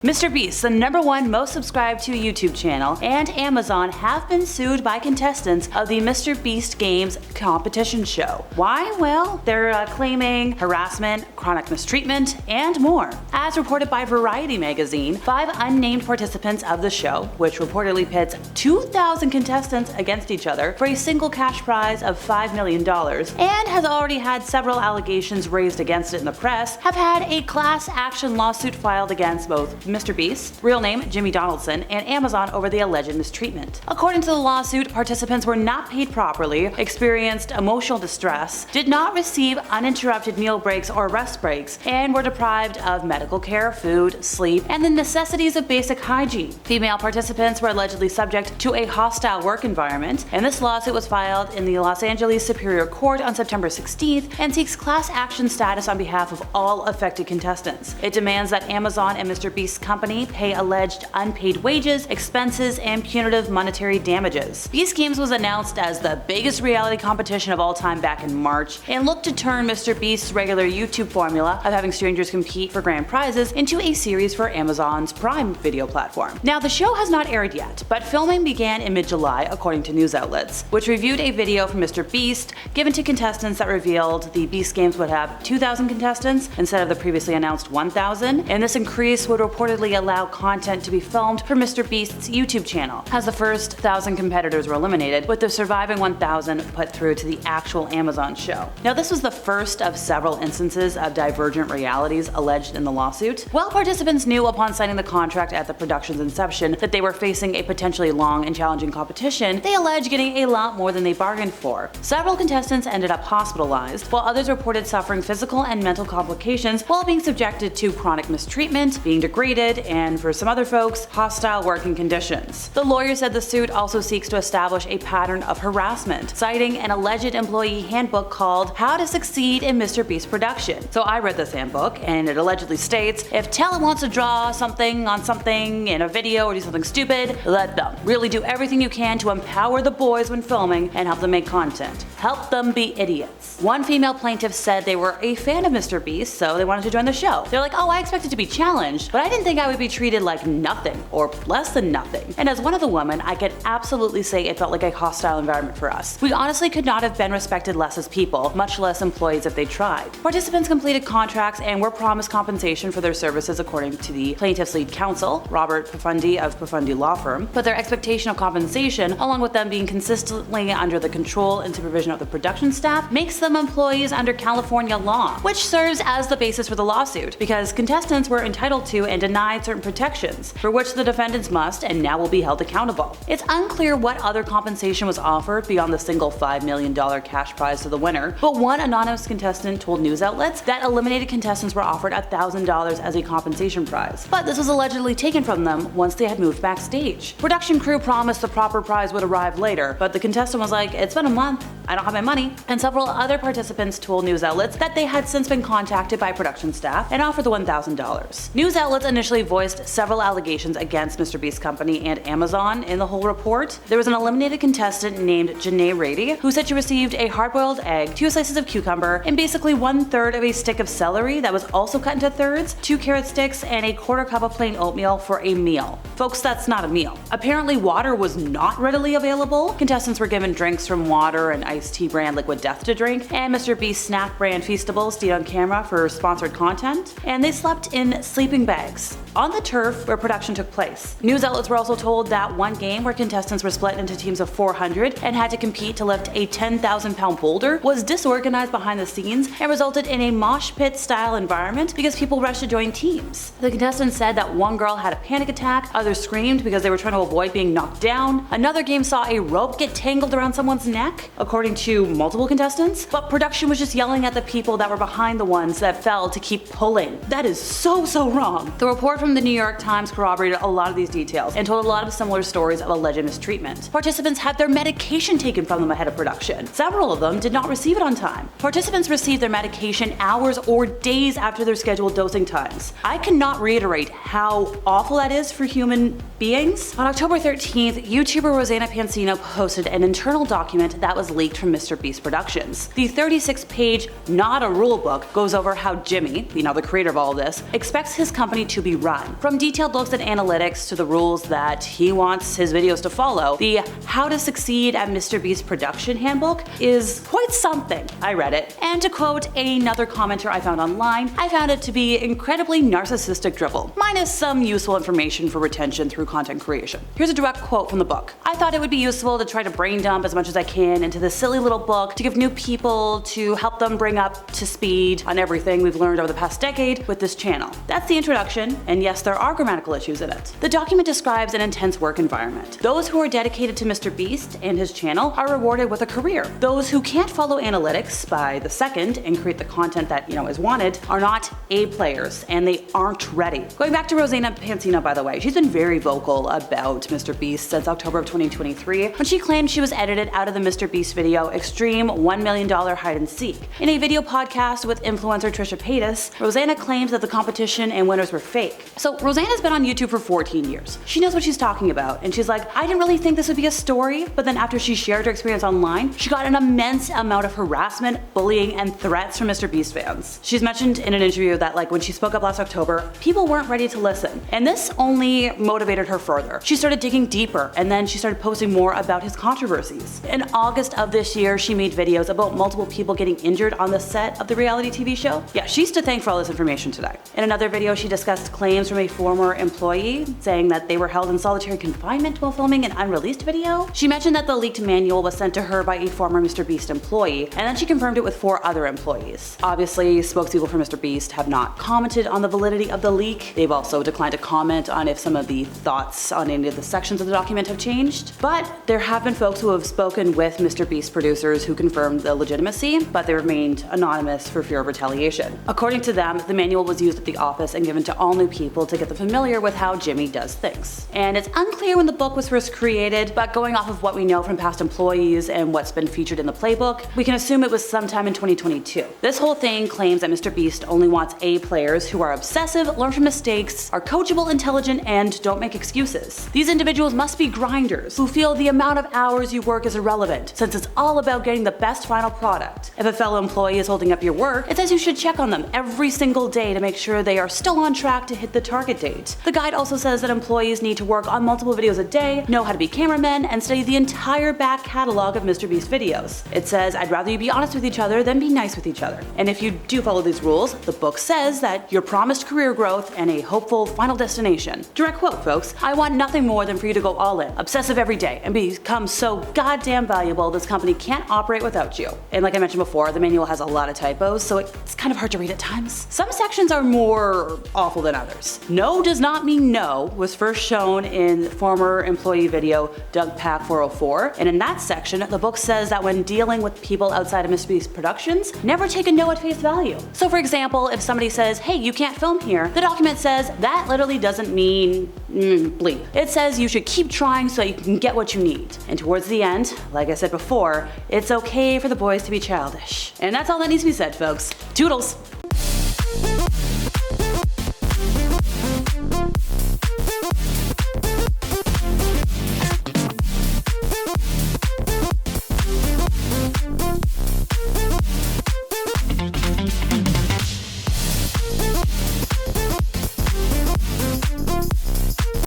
MrBeast, the #1 most subscribed to YouTube channel, and Amazon have been sued by contestants of the MrBeast Games competition show. Why? Well, they're claiming harassment, chronic mistreatment, and more. As reported by Variety magazine, 5 unnamed participants of the show, which reportedly pits 2,000 contestants against each other for a single cash prize of $5 million, and has already had several allegations raised against it in the press, have had a class action lawsuit filed against both MrBeast, real name Jimmy Donaldson, and Amazon over the alleged mistreatment. According to the lawsuit, participants were not paid properly, experienced emotional distress, did not receive uninterrupted meal breaks or rest breaks, and were deprived of medical care, food, sleep, and the necessities of basic hygiene. Female participants were allegedly subject to a hostile work environment, and this lawsuit was filed in the Los Angeles Superior Court on September 16th and seeks class action status on behalf of all affected contestants. It demands that Amazon and MrBeast company pay alleged unpaid wages, expenses, and punitive monetary damages. Beast Games was announced as the biggest reality competition of all time back in March, and looked to turn MrBeast's regular YouTube formula of having strangers compete for grand prizes into a series for Amazon's Prime Video platform. Now, the show has not aired yet, but filming began in mid-July according to news outlets, which reviewed a video from MrBeast given to contestants that revealed the Beast Games would have 2,000 contestants instead of the previously announced 1,000, and this increase would reportedly allow content to be filmed for MrBeast's YouTube channel, as the first 1,000 competitors were eliminated, with the surviving 1,000 put through to the actual Amazon show. Now, this was the first of several instances of divergent realities alleged in the lawsuit. While participants knew upon signing the contract at the production's inception that they were facing a potentially long and challenging competition, they alleged getting a lot more than they bargained for. Several contestants ended up hospitalized, while others reported suffering physical and mental complications while being subjected to chronic mistreatment, being degraded, and for some other folks, hostile working conditions. The lawyer said the suit also seeks to establish a pattern of harassment, citing an alleged employee handbook called How to Succeed in MrBeast Production. So I read this handbook, and it allegedly states, if talent wants to draw something on something in a video or do something stupid, let them. Really do everything you can to empower the boys when filming and help them make content. Help them be idiots. One female plaintiff said they were a fan of MrBeast, so they wanted to join the show. They're like, oh, I expected to be challenged, but I didn't think I would be treated like nothing or less than nothing. And as one of the women, I could absolutely say it felt like a hostile environment for us. We honestly could not have been respected less as people, much less employees if they tried. Participants completed contracts and were promised compensation for their services according to the plaintiff's lead counsel, Robert Profundi of Profundi Law Firm, but their expectation of compensation, along with them being consistently under the control and supervision of the production staff, makes them employees under California law, which serves as the basis for the lawsuit, because contestants were entitled to and denied certain protections, for which the defendants must and now will be held accountable. It's unclear what other compensation was offered beyond the single $5 million cash prize to the winner, but one anonymous contestant told news outlets that eliminated contestants were offered $1,000 as a compensation prize, but this was allegedly taken from them once they had moved backstage. Production crew promised the proper prize would arrive later, but the contestant was like, it's been a month, I don't have my money, and several other participants told news outlets that they had since been contacted by production staff and offered the $1,000. News outlets initially voiced several allegations against MrBeast Company and Amazon in the whole report. There was an eliminated contestant named Janae Rady who said she received a hard-boiled egg, 2 slices of cucumber, and basically 1/3 of a stick of celery that was also cut into thirds, 2 carrot sticks, and a 1/4 cup of plain oatmeal for a meal. Folks, that's not a meal. Apparently, water was not readily available. Contestants were given drinks from water and iced tea brand Liquid Death to drink, and MrBeast snack brand Feastables stayed on camera for sponsored content, and they slept in sleeping bags on the turf where production took place. News outlets were also told that one game where contestants were split into teams of 400 and had to compete to lift a 10,000-pound boulder was disorganized behind the scenes and resulted in a mosh pit style environment because people rushed to join teams. The contestants said that one girl had a panic attack, others screamed because they were trying to avoid being knocked down, another game saw a rope get tangled around someone's neck, according to multiple contestants, but production was just yelling at the people that were behind the ones that fell to keep pulling. That is so wrong. The report from the New York Times corroborated a lot of these details and told a lot of similar stories of alleged mistreatment. Participants had their medication taken from them ahead of production. Several of them did not receive it on time. Participants received their medication hours or days after their scheduled dosing times. I cannot reiterate how awful that is for human beings. On October 13th, YouTuber Rosanna Pansino posted an internal document that was leaked from MrBeast Productions. The 36-page, not a rule book, goes over how Jimmy, the creator of all of this, expects his company to be run time. From detailed looks at analytics to the rules that he wants his videos to follow, the How to Succeed at MrBeast Production Handbook is quite something. I read it, and to quote another commenter I found online, I found it to be incredibly narcissistic drivel, minus some useful information for retention through content creation. Here's a direct quote from the book. I thought it would be useful to try to brain dump as much as I can into this silly little book to give new people, to help them bring up to speed on everything we've learned over the past decade with this channel. That's the introduction, and yes, there are grammatical issues in it. The document describes an intense work environment. Those who are dedicated to MrBeast and his channel are rewarded with a career. Those who can't follow analytics by the second and create the content that, is wanted are not A players, and they aren't ready. Going back to Rosanna Pansino, by the way, she's been very vocal about MrBeast since October of 2023, when she claimed she was edited out of the MrBeast video Extreme $1 Million Hide and Seek. In a video podcast with influencer Trisha Paytas, Rosanna claims that the competition and winners were fake. So Rosanna's been on YouTube for 14 years. She knows what she's talking about, and she's like, I didn't really think this would be a story, but then after she shared her experience online, she got an immense amount of harassment, bullying, and threats from MrBeast fans. She's mentioned in an interview that when she spoke up last October, people weren't ready to listen, and this only motivated her further. She started digging deeper, and then she started posting more about his controversies. In August of this year, she made videos about multiple people getting injured on the set of the reality TV show. Yeah, she's to thank for all this information today. In another video, she discussed claims from a former employee saying that they were held in solitary confinement while filming an unreleased video. She mentioned that the leaked manual was sent to her by a former MrBeast employee, and then she confirmed it with 4 other employees. Obviously, spokespeople for MrBeast have not commented on the validity of the leak. They've also declined to comment on if some of the thoughts on any of the sections of the document have changed. But there have been folks who have spoken with MrBeast producers who confirmed the legitimacy, but they remained anonymous for fear of retaliation. According to them, the manual was used at the office and given to all new people to get them familiar with how Jimmy does things. And it's unclear when the book was first created, but going off of what we know from past employees and what's been featured in the playbook, we can assume it was sometime in 2022. This whole thing claims that MrBeast only wants A players who are obsessive, learn from mistakes, are coachable, intelligent, and don't make excuses. These individuals must be grinders who feel the amount of hours you work is irrelevant, since it's all about getting the best final product. If a fellow employee is holding up your work, it says you should check on them every single day to make sure they are still on track to hit the target date. The guide also says that employees need to work on multiple videos a day, know how to be cameramen, and study the entire back catalog of MrBeast videos. It says, I'd rather you be honest with each other than be nice with each other. And if you do follow these rules, the book says that you're promised career growth and a hopeful final destination. Direct quote, folks. I want nothing more than for you to go all in, obsessive every day, and become so goddamn valuable this company can't operate without you. And like I mentioned before, the manual has a lot of typos, so it's kind of hard to read at times. Some sections are more awful than others. No does not mean no was first shown in former employee video Doug Pack 404, and in that section, the book says that when dealing with people outside of MrBeast Productions, never take a no at face value. So for example, if somebody says, hey, you can't film here, the document says that literally doesn't mean bleep. It says you should keep trying so you can get what you need. And towards the end, like I said before, it's okay for the boys to be childish. And that's all that needs to be said, folks. Toodles!